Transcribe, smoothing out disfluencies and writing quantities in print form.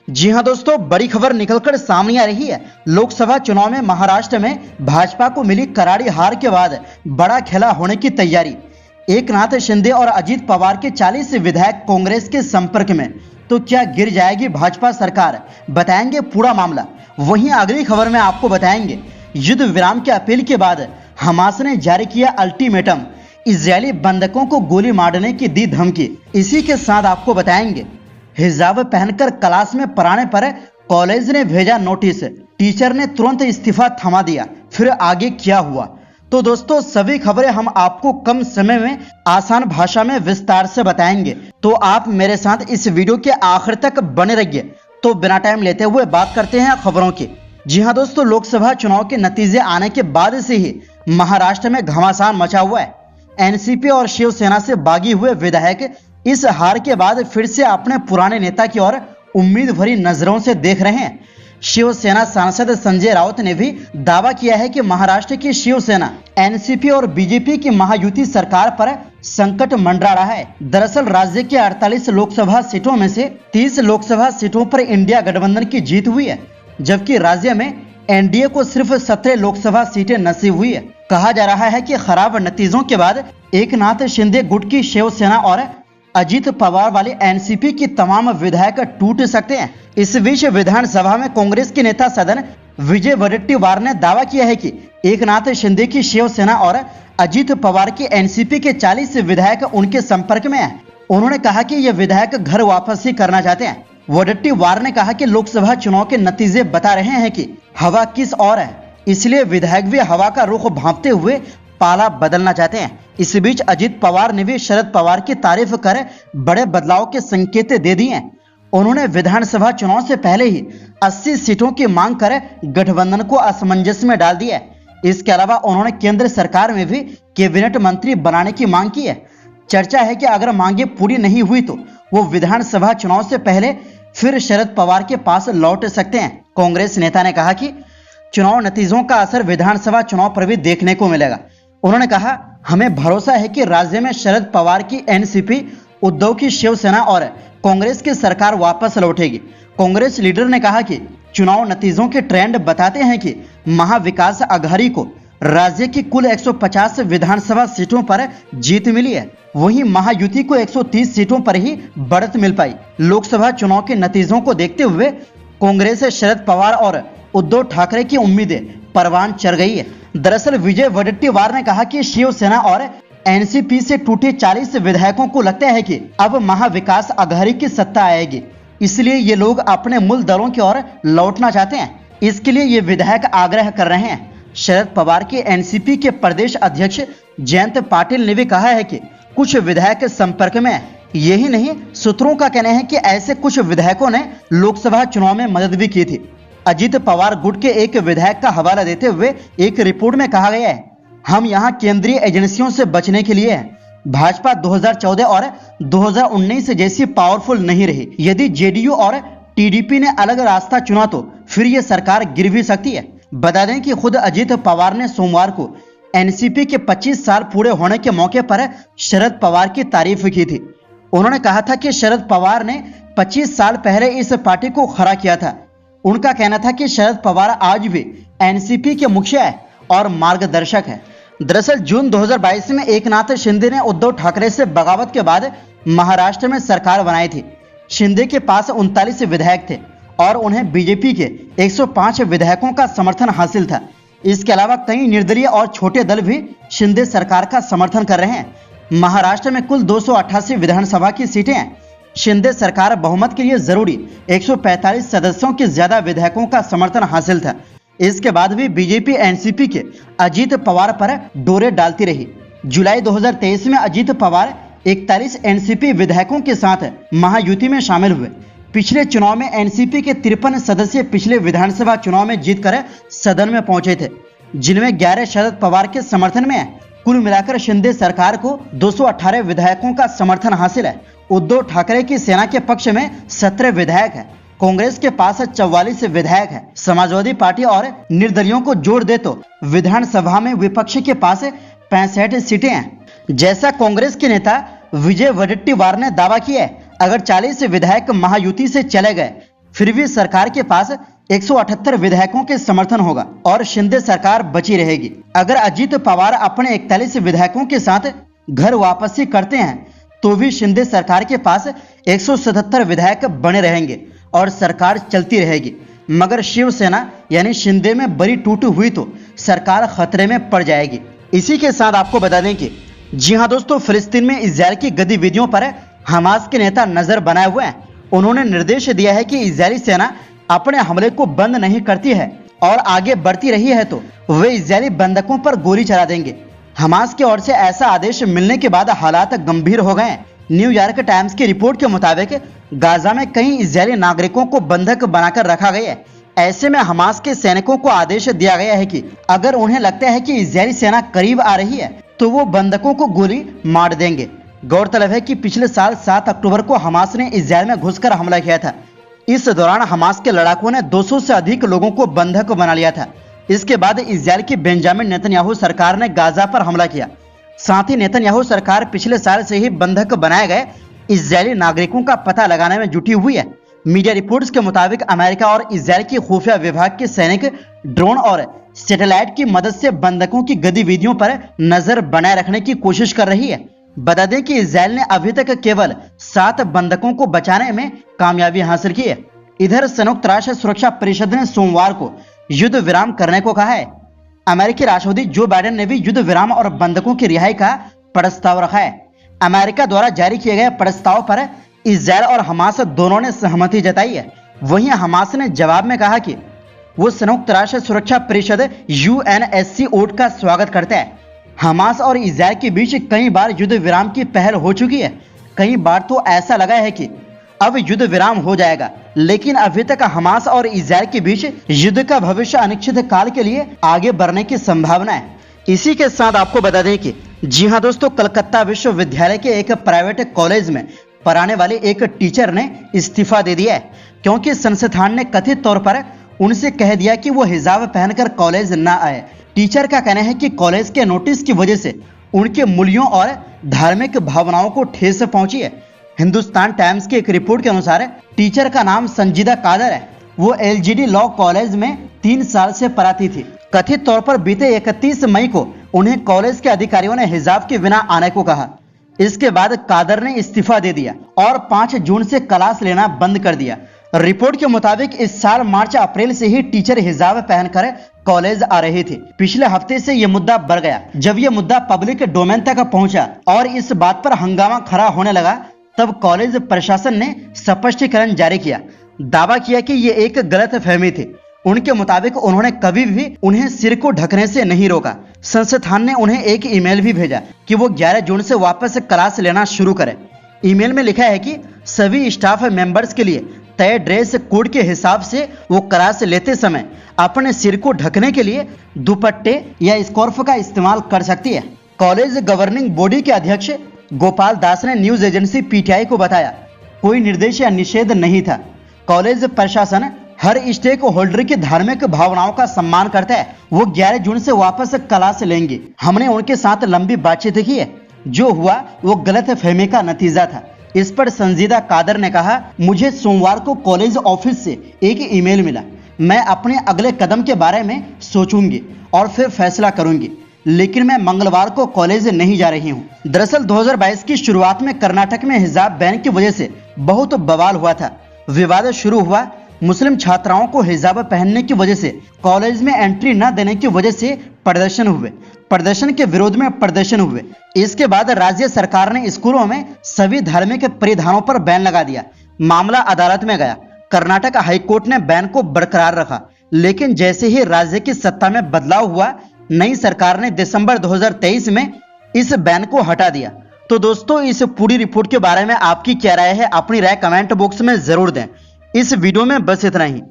जी हां दोस्तों, बड़ी खबर निकलकर सामने आ रही है। लोकसभा चुनाव में महाराष्ट्र में भाजपा को मिली करारी हार के बाद बड़ा खेला होने की तैयारी। एकनाथ शिंदे और अजीत पवार के 40 विधायक कांग्रेस के संपर्क में, तो क्या गिर जाएगी भाजपा सरकार? बताएंगे पूरा मामला। वहीं अगली खबर में आपको बताएंगे, युद्ध विराम की अपील के बाद हमास ने जारी किया अल्टीमेटम, इजरायली बंधकों को गोली मारने की दी धमकी। इसी के साथ आपको बताएंगे, हिजाब पहनकर क्लास में पढ़ाने पर कॉलेज ने भेजा नोटिस, टीचर ने तुरंत इस्तीफा थमा दिया। फिर आगे क्या हुआ? तो दोस्तों, सभी खबरें हम आपको कम समय में आसान भाषा में विस्तार से बताएंगे, तो आप मेरे साथ इस वीडियो के आखिर तक बने रहिए। तो बिना टाइम लेते हुए बात करते हैं खबरों की। जी हां दोस्तों, लोकसभा चुनाव के नतीजे आने के बाद से ही महाराष्ट्र में घमासान मचा हुआ है। एनसीपी और शिवसेना से बागी हुए विधायक इस हार के बाद फिर से अपने पुराने नेता की ओर उम्मीद भरी नजरों से देख रहे हैं। शिवसेना सांसद संजय राउत ने भी दावा किया है कि महाराष्ट्र की शिवसेना, एनसीपी और बीजेपी की महायुति सरकार पर संकट मंडरा रहा है। दरअसल राज्य के 48 लोकसभा सीटों में से 30 लोकसभा सीटों पर इंडिया गठबंधन की जीत हुई है, जबकि राज्य में एनडीए को सिर्फ 17 लोकसभा सीटें नसीब हुई है। कहा जा रहा है कि खराब नतीजों के बाद एकनाथ शिंदे गुट की शिवसेना और अजीत पवार वाले एनसीपी की तमाम विधायक टूट सकते हैं। इस बीच विधानसभा में कांग्रेस के नेता सदन विजय वडेट्टीवार ने दावा किया है कि एकनाथ शिंदे की शिवसेना और अजीत पवार की एनसीपी के 40 विधायक उनके संपर्क में हैं। उन्होंने कहा कि ये विधायक घर वापस ही करना चाहते हैं। वडेट्टीवार ने कहा कि लोकसभा चुनाव के नतीजे बता रहे हैं कि हवा किस ओर है, इसलिए विधायक भी हवा का रुख भांपते हुए पाला बदलना चाहते हैं। इस बीच अजीत पवार ने भी शरद पवार की तारीफ कर बड़े बदलाव के संकेत दे दिए हैं। उन्होंने विधानसभा चुनाव से पहले ही 80 सीटों की मांग कर गठबंधन को असमंजस में डाल दिया है। इसके अलावा उन्होंने केंद्र सरकार में भी कैबिनेट मंत्री बनाने की मांग की है। चर्चा है कि अगर मांगे पूरी नहीं हुई तो वो विधानसभा चुनाव से पहले फिर शरद पवार के पास लौट सकते हैं। कांग्रेस नेता ने कहा कि चुनाव नतीजों का असर विधानसभा चुनाव पर भी देखने को मिलेगा। उन्होंने कहा, हमें भरोसा है कि राज्य में शरद पवार की एनसीपी, उद्धव की शिवसेना और कांग्रेस की सरकार वापस लौटेगी। कांग्रेस लीडर ने कहा कि चुनाव नतीजों के ट्रेंड बताते हैं कि महाविकास अघाड़ी को राज्य की कुल 150 विधानसभा सीटों पर जीत मिली है, वहीं महायुति को 130 सीटों पर ही बढ़त मिल पाई। लोकसभा चुनाव के नतीजों को देखते हुए कांग्रेस से शरद पवार और उद्धव ठाकरे की उम्मीदें परवान चढ़ गई है। दरअसल विजय वडेट्टीवार ने कहा कि शिवसेना और एनसीपी से टूटे 40 विधायकों को लगता है कि अब महाविकास अघाड़ी की सत्ता आएगी, इसलिए ये लोग अपने मूल दलों की ओर लौटना चाहते हैं। इसके लिए ये विधायक आग्रह कर रहे हैं। शरद पवार के एनसीपी के प्रदेश अध्यक्ष जयंत पाटिल ने भी कहा है कि कुछ विधायक संपर्क में है। यही नहीं, सूत्रों का कहना है कि ऐसे कुछ विधायकों ने लोकसभा चुनाव में मदद भी की थी। अजीत पवार गुट के एक विधायक का हवाला देते हुए एक रिपोर्ट में कहा गया है, हम यहाँ केंद्रीय एजेंसियों से बचने के लिए हैं। भाजपा 2014 और 2019 जैसी पावरफुल नहीं रही। यदि जेडीयू और टीडीपी ने अलग रास्ता चुना तो फिर ये सरकार गिर भी सकती है। बता दें कि खुद अजीत पवार ने सोमवार को एनसीपी के 25 साल पूरे होने के मौके पर शरद पवार की तारीफ की थी। उन्होंने कहा था कि शरद पवार ने 25 साल पहले इस पार्टी को खड़ा किया था। उनका कहना था कि शरद पवार आज भी एनसीपी के मुखिया है और मार्गदर्शक है। दरअसल जून 2022 में एकनाथ शिंदे ने उद्धव ठाकरे से बगावत के बाद महाराष्ट्र में सरकार बनाई थी। शिंदे के पास 39 विधायक थे और उन्हें बीजेपी के 105 विधायकों का समर्थन हासिल था। इसके अलावा कई निर्दलीय और छोटे दल भी शिंदे सरकार का समर्थन कर रहे हैं। महाराष्ट्र में कुल 288 विधानसभा की सीटें हैं। शिंदे सरकार बहुमत के लिए जरूरी 145 सदस्यों के ज्यादा विधायकों का समर्थन हासिल था। इसके बाद भी बीजेपी एनसीपी के अजीत पवार पर डोरे डालती रही। जुलाई 2023 में अजीत पवार 41 एनसीपी विधायकों के साथ महायुति में शामिल हुए। पिछले चुनाव में एनसीपी के 53 सदस्य पिछले विधानसभा चुनाव में जीतकर सदन में पहुंचे थे, जिनमें 11 शरद पवार के समर्थन में है। कुल मिलाकर शिंदे सरकार को 218 विधायकों का समर्थन हासिल है। उद्धव ठाकरे की सेना के पक्ष में 17 विधायक है। कांग्रेस के पास 44 विधायक है। समाजवादी पार्टी और निर्दलियों को जोड़ दे तो विधानसभा में विपक्ष के पास 65 सीटें हैं। जैसा कांग्रेस के नेता विजय वडेट्टीवार ने दावा किया है, अगर 40 विधायक महायुति से चले गए फिर भी सरकार के पास 178 विधायकों के समर्थन होगा और शिंदे सरकार बची रहेगी। अगर अजीत पवार अपने 41 विधायकों के साथ घर वापसी करते हैं तो भी शिंदे सरकार के पास 177 विधायक बने रहेंगे और सरकार चलती रहेगी। मगर शिवसेना यानी शिंदे में बड़ी टूट हुई तो सरकार खतरे में पड़ जाएगी। इसी के साथ आपको बता दें कि जी हाँ दोस्तों, फिलिस्तीन में इजराइल की गतिविधियों पर हमास के नेता नजर बनाए हुए हैं। उन्होंने निर्देश दिया है कि इजरायली सेना अपने हमले को बंद नहीं करती है और आगे बढ़ती रही है तो वे इजरायली बंधकों पर गोली चला देंगे। हमास की ओर से ऐसा आदेश मिलने के बाद हालात गंभीर हो गए हैं। न्यूयॉर्क टाइम्स की रिपोर्ट के मुताबिक गाजा में कई इजरायली नागरिकों को बंधक बनाकर रखा गया है। ऐसे में हमास के सैनिकों को आदेश दिया गया है कि अगर उन्हें लगता है कि इजरायली सेना करीब आ रही है तो वो बंधकों को गोली मार देंगे। गौरतलब है कि पिछले साल 7 अक्टूबर को हमास ने इजरायल में घुसकर हमला किया था। इस दौरान हमास के लड़ाकों ने 200 से अधिक लोगों को बंधक बना लिया था। इसके बाद इजरायल की बेंजामिन नेतन्याहू सरकार ने गाजा पर हमला किया। साथ ही नेतन्याहू सरकार पिछले साल से ही बंधक बनाए गए इजरायली नागरिकों का पता लगाने में जुटी हुई है। मीडिया रिपोर्ट्स के मुताबिक अमेरिका और इजरायल की खुफिया विभाग के सैनिक ड्रोन और सैटेलाइट की मदद से बंधकों की गतिविधियों पर नजर बनाए रखने की कोशिश कर रही है। बता दें कि इजरायल ने अभी तक केवल 7 बंधकों को बचाने में कामयाबी हासिल की है। इधर संयुक्त राष्ट्र सुरक्षा परिषद ने सोमवार को युद्ध विराम करने को कहा है। अमेरिकी राष्ट्रपति जो बाइडेन ने भी युद्ध विराम और बंधकों की रिहाई का प्रस्ताव रखा है। अमेरिका द्वारा जारी किए गए प्रस्ताव पर इजरायल और हमास दोनों ने सहमति जताई है। वहीं हमास ने जवाब में कहा कि वो संयुक्त राष्ट्र सुरक्षा परिषद UNSC का स्वागत करता है। हमास और इजरायल के बीच कई बार युद्ध विराम की पहल हो चुकी है। कई बार तो ऐसा लगा है कि अब युद्ध विराम हो जाएगा, लेकिन अभी तक हमास और इजरायल के बीच युद्ध का भविष्य अनिश्चित काल के लिए आगे बढ़ने की संभावना है। इसी के साथ आपको बता दें कि जी हाँ दोस्तों, कलकत्ता विश्वविद्यालय के एक प्राइवेट कॉलेज में पढ़ाने वाले एक टीचर ने इस्तीफा दे दिया है, क्योंकि संस्थान ने कथित तौर पर उनसे कह दिया कि वो हिजाब पहनकर कॉलेज न आए। टीचर का कहना है कि कॉलेज के नोटिस की वजह से उनके मूल्यों और धार्मिक भावनाओं को ठेस पहुंची है। हिंदुस्तान टाइम्स की एक रिपोर्ट के अनुसार टीचर का नाम संजीदा कादर है। वो LGD लॉ कॉलेज में 3 साल से पढ़ाती थी। कथित तौर पर बीते 31 मई को उन्हें कॉलेज के अधिकारियों ने हिजाब के बिना आने को कहा। इसके बाद कादर ने इस्तीफा दे दिया और 5 जून से क्लास लेना बंद कर दिया। रिपोर्ट के मुताबिक इस साल मार्च अप्रैल से ही टीचर हिजाब पहनकर कॉलेज आ रहे थे। पिछले हफ्ते से यह मुद्दा बढ़ गया। जब यह मुद्दा पब्लिक डोमेन तक पहुंचा और इस बात पर हंगामा खड़ा होने लगा, तब कॉलेज प्रशासन ने स्पष्टीकरण जारी किया। दावा किया कि यह एक गलत फहमी थी। उनके मुताबिक उन्होंने कभी भी उन्हें सिर को ढकने से नहीं रोका। संस्थान ने उन्हें एक ईमेल भी भेजा कि वो 11 जून से वापस क्लास लेना शुरू करें। ईमेल में लिखा है कि सभी स्टाफ मेंबर्स के लिए तय ड्रेस कोड के हिसाब से वो क्लास लेते समय अपने सिर को ढकने के लिए दुपट्टे या स्कार्फ का इस्तेमाल कर सकती है। कॉलेज गवर्निंग बॉडी के अध्यक्ष गोपाल दास ने न्यूज एजेंसी PTI को बताया, कोई निर्देश या निषेध नहीं था। कॉलेज प्रशासन हर स्टेक होल्डर की धार्मिक भावनाओं का सम्मान करता है। वो 11 जून से वापस क्लास लेंगे। हमने उनके साथ लंबी बातचीत की है। जो हुआ वो गलत फहमी का नतीजा था। इस पर संजीदा कादर ने कहा, मुझे सोमवार को कॉलेज ऑफिस से एक ईमेल मिला। मैं अपने अगले कदम के बारे में सोचूंगी और फिर फैसला करूंगी, लेकिन मैं मंगलवार को कॉलेज नहीं जा रही हूं। दरअसल 2022 की शुरुआत में कर्नाटक में हिजाब बैन की वजह से बहुत बवाल हुआ था। विवाद शुरू हुआ। मुस्लिम छात्राओं को हिजाब पहनने की वजह से कॉलेज में एंट्री न देने की वजह से प्रदर्शन हुए। प्रदर्शन के विरोध में प्रदर्शन हुए। इसके बाद राज्य सरकार ने स्कूलों में सभी धार्मिक परिधानों पर बैन लगा दिया। मामला अदालत में गया। कर्नाटक हाईकोर्ट ने बैन को बरकरार रखा, लेकिन जैसे ही राज्य की सत्ता में बदलाव हुआ, नई सरकार ने दिसंबर 2023 में इस बैन को हटा दिया। तो दोस्तों, इस पूरी रिपोर्ट के बारे में आपकी क्या राय है? अपनी राय कमेंट बॉक्स में जरूर दें। इस वीडियो में बस इतना ही।